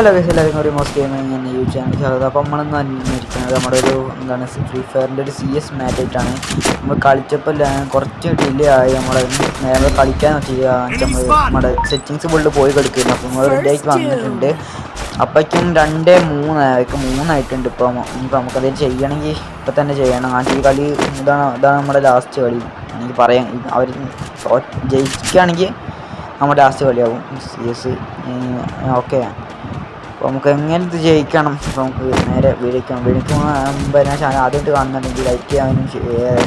Hello guys, എല്ലാവർക്കും ഒരു most gaming എന്ന യൂട്യൂബ് ചാനൽ സ്വാഗതം. അപ്പോൾ നമ്മളിന്ന് അന്വേഷിക്കുന്നത് നമ്മുടെ ഒരു എന്താണ് ഫ്രീ ഫയറിൻ്റെ ഒരു CS മാറ്റായിട്ടാണ്. നമ്മൾ കളിച്ചപ്പോൾ കുറച്ച് ഡിലേ ആയി. നമ്മൾ കളിക്കാൻ നമ്മുടെ സെറ്റിങ്സ് ഫുള്ള് പോയി കളിക്കുന്നു. അപ്പോൾ നമ്മൾ റെഡിയാക്കി വന്നിട്ടുണ്ട്. അപ്പോഴേക്കും 2-3 ഇപ്പം നമുക്കത് ചെയ്യണമെങ്കിൽ ഇപ്പം തന്നെ ചെയ്യണം. ഈ കളി ഇതാണ് നമ്മുടെ ലാസ്റ്റ് കളി. എനിക്ക് പറയാം, അവർ ജയിക്കുകയാണെങ്കിൽ നമ്മുടെ ലാസ്റ്റ് കളിയാവും CS. ഓക്കെ, അപ്പോൾ നമുക്ക് എങ്ങനെ ഇത് ജയിക്കണം. അപ്പോൾ നമുക്ക് നേരെ വീഡിയോക്ക് മുമ്പ് ഞാൻ ചാനൽ ആദ്യമായിട്ട് കാണുന്നുണ്ടെങ്കിൽ ലൈക്ക് ചെയ്യാനും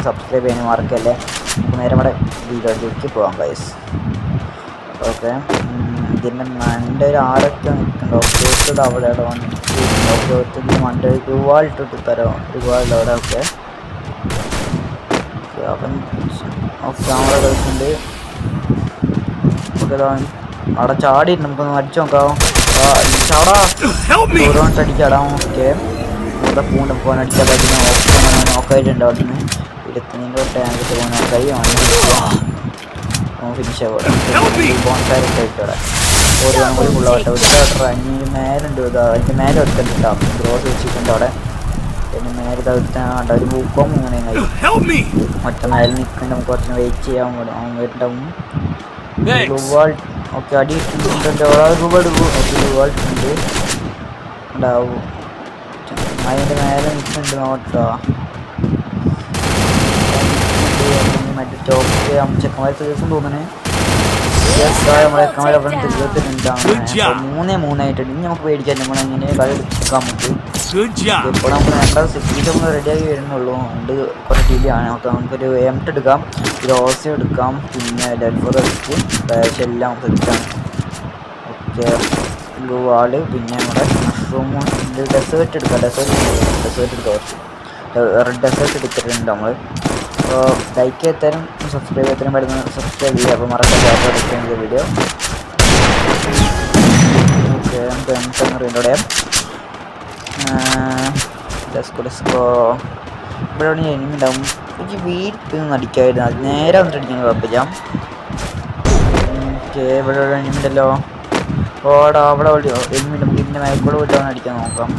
സബ്സ്ക്രൈബ് ചെയ്യാനും മറക്കല്ലേ. നമുക്ക് നേരെ നമ്മുടെ വീഡിയോയിലേക്ക് പോകാം ഗൈസ്. ഓക്കെ, ഇതിൻ്റെ മണ്ടേ ആരൊക്കെ നിൽക്കുന്നുണ്ടോ? ഓക്കെ, അവിടെ ഓക്കെ മണ്ടേ ഒരുപാട് ഇട്ടിട്ട് തരാം, ഒരുപാട് അവിടെ. ഓക്കെ അപ്പം ക്യാമറ കളിക്കുന്നുണ്ട്. ഓക്കെ, അവിടെ ചാടിയിട്ട് നമുക്കൊന്ന് അടിച്ചു നോക്കാം. ചാടാ അടിക്കാടാ. ഓക്കെ, ഇവിടെ പൂണ്ട് പോകാൻ അടിച്ചാൽ നോക്കായിട്ടുണ്ട്. അവിടെ നിന്ന് ഇരുപത്തിൻ്റെ ടാങ്ക് പോകാൻ കൈ ഫിനിഷ് ആവും. ബോൺഫയറൊക്കെ ആയിട്ട് അവിടെ ഒരു കൂടി ഫുള്ളാവട്ടെ. ഒരു മേലുണ്ട്, അതിൻ്റെ മേലെ എടുത്തിട്ടുണ്ട്. ഗ്രോസ് വെച്ചിട്ടുണ്ട് അവിടെ. പിന്നെ മേലെ തടുത്താണ്ട് ഒരു ബൂക്കോം ഇങ്ങനെ ഒറ്റ മേലെ നിൽക്കുന്നുണ്ട്. നമുക്ക് കുറച്ച് വെയിറ്റ് ചെയ്യാൻ വരുന്നുണ്ടാവും. ഓക്കെ, അടി ഇട്ടിട്ടുണ്ട്. ഒരുപാട് ഉണ്ട് ഉണ്ടാവും. അതിൻ്റെ മേലെ നിൽക്കുന്നുണ്ട് നോട്ടോ. മറ്റേ ടോപ്പ് ചെക്കന്മാരെ തീർക്കും തോന്നണേ. നമ്മളെ ചെക്കന്മാരെ തീർത്തിട്ടുണ്ടാവും. 3-3 ഇനി നമുക്ക് പേടിക്കാൻ നമ്മളെങ്ങനെ കളി എടുക്കാം. നമുക്ക് ഇപ്പോൾ നമ്മൾ രണ്ടാം സെറ്റിങ്സ് നമ്മൾ റെഡിയാക്കി വരുന്നുള്ളൂ. അതുകൊണ്ട് കുറച്ച് ഡിലേ ആണ്. നമുക്ക് നമുക്കൊരു M2 എടുക്കാം, ഒരു ഓസി എടുക്കാം, പിന്നെ ഡെൽഫോർ എടുക്കും. ഡാഷ് എല്ലാം സെറ്റാണ്. ഓക്കെ, വാള്, പിന്നെ നമ്മുടെ മഷ്റൂം, ഡെസേർട്ട് എടുക്കാം. ഡെസേർട്ട് എടുക്കാം. റെഡ് ഡെസേർട്ട് എടുത്തിട്ടുണ്ട് നമ്മൾ. അപ്പോൾ ലൈക്ക് ചെയ്താലും സബ്സ്ക്രൈബ് ചെയ്താലും വരുന്ന സബ്സ്ക്രൈബ് ചെയ്യുക. അപ്പോൾ മറക്കാതെ എടുക്കുന്ന വീഡിയോ. ഓക്കെ, നമുക്ക് M10 അറിയുന്നോടെ ഇവിടെ എനിമി ഉണ്ടാവും. എനിക്ക് വീട്ടിൽ നിന്ന് അടിക്കായിരുന്നു. അത് നേരെ വന്നിട്ട് അടിക്കുന്നത് കുഴപ്പമില്ല. ഓക്കെ, ഇവിടെ എനിമി ഉണ്ടല്ലോ. ഓടാ, അവിടെ എനിമി നമുക്ക് ഇതിൻ്റെ മേൽക്കൂടെ പോയിട്ട് അവൻ അടിക്കാൻ നോക്കാം.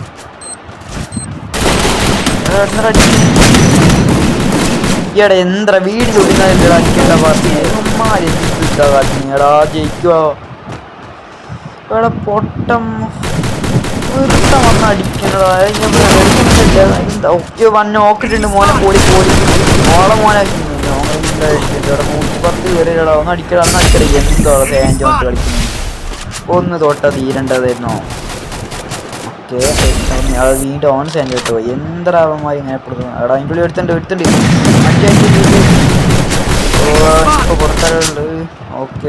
ഈയിടെ എന്താ വീട് ഒടുങ്ങാൻ അടിക്കേണ്ട പറഞ്ഞാടാ. ജയിക്കുവോ ഇവിടെ പൊട്ടം ഒരുത്തം വന്ന് അടിക്കണതാ. ഒക്കെ വന്ന് നോക്കിയിട്ടുണ്ട്. മോനെ പോടി മോളെ മോനെ ഇവിടെ 110 കയറിയടാ. ഒന്ന് അടിക്കടാ, ഒന്ന് അടിക്കട. എന്തോ തേഞ്ചോ കളിക്കുന്നു. ഒന്ന് തൊട്ട തീരേണ്ടതായിരുന്നോ? ഓക്കെ, അത് വീണ്ടും ഓൺ സെഞ്ച് കിട്ടുമോ? എന്താവന്മാർ ഇങ്ങനെ എപ്പോഴും എടാ അതിൻ്റെ ഉള്ളിൽ എടുത്തുണ്ട് മറ്റേ ഇപ്പോൾ പുറത്തലുണ്ട്. ഓക്കെ,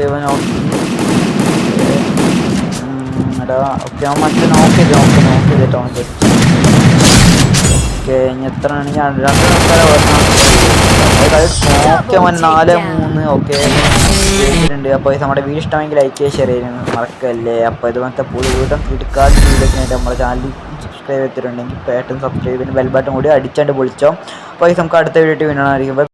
എടാ ഓക്കെ, അവൻ മറ്റേ നോക്കി ചെയ്തിട്ടോ. ഓക്കെ, ഇനി എത്ര ആണെങ്കിൽ 2 ആൾക്കാരെ ഓക്കെ, 4-3. ഓക്കെ ഉണ്ട്. അപ്പോൾ നമ്മുടെ വീഡിയോ ഇഷ്ടമെങ്കിൽ ലൈക്ക് ചെയ്യുക, ഷെയർ ചെയ്യാൻ മറക്കല്ലേ. അപ്പോൾ ഇതുപോലത്തെ വീണ്ടും കിടക്കാത്ത വീഡിയോസിനായിട്ട് നമ്മുടെ ചാനൽ സബ്സ്ക്രൈബ് ചെയ്തിട്ടുണ്ടെങ്കിൽ പെട്ടെന്ന് സബ്സ്ക്രൈബ് ചെയ്യുന്ന ബെൽ ബട്ടൺ കൂടി അടിച്ചാണ്ട് പൊളിച്ചോ. അപ്പോൾ നമുക്ക് അടുത്ത വീഡിയോ വീണായിരിക്കും.